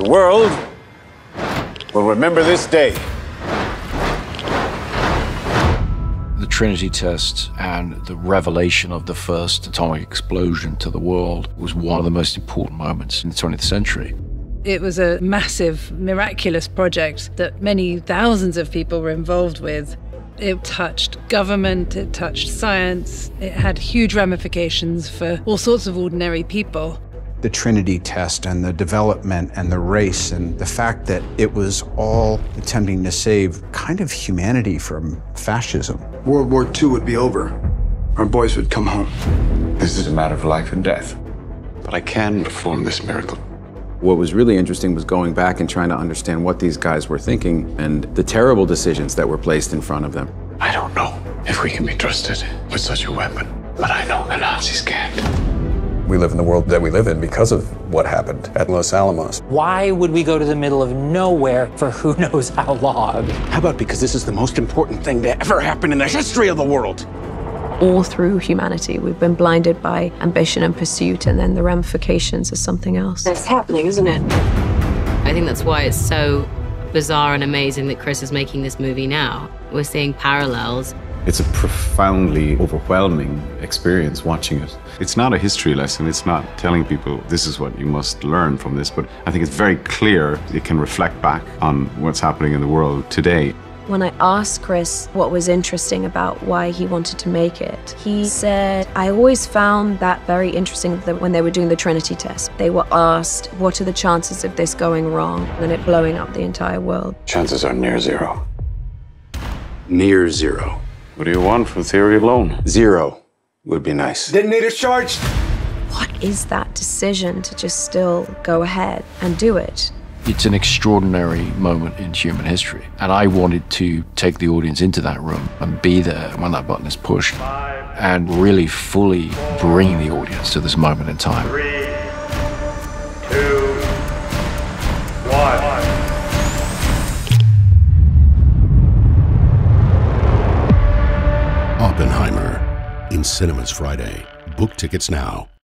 The world will remember this day. The Trinity test and the revelation of the first atomic explosion to the world was one of the most important moments in the 20th century. It was a massive, miraculous project that many thousands of people were involved with. It touched government, it touched science, it had huge ramifications for all sorts of ordinary people. The Trinity test and the development and the race and the fact that it was all attempting to save kind of humanity from fascism. World War II would be over. Our boys would come home. This is a matter of life and death. But I can perform this miracle. What was really interesting was going back and trying to understand what these guys were thinking and the terrible decisions that were placed in front of them. I don't know if we can be trusted with such a weapon, but I know the Nazis can't. We live in the world that we live in because of what happened at Los Alamos. Why would we go to the middle of nowhere for who knows how long? How about because this is the most important thing to ever happen in the history of the world? All through humanity, we've been blinded by ambition and pursuit, and then the ramifications are something else. It's happening, isn't it? I think that's why it's so bizarre and amazing that Chris is making this movie now. We're seeing parallels. It's a profoundly overwhelming experience watching it. It's not a history lesson. It's not telling people this is what you must learn from this, but I think it's very clear it can reflect back on what's happening in the world today. When I asked Chris what was interesting about why he wanted to make it, he said, I always found that very interesting that when they were doing the Trinity test, they were asked, what are the chances of this going wrong and it blowing up the entire world? Chances are near zero. Near zero. What do you want from theory alone? Zero would be nice. Detonator charged! What is that decision to just still go ahead and do it? It's an extraordinary moment in human history, and I wanted to take the audience into that room and be there when that button is pushed and really fully bring the audience to this moment in time. 3, 2, 1. Oppenheimer in cinemas Friday. Book tickets now.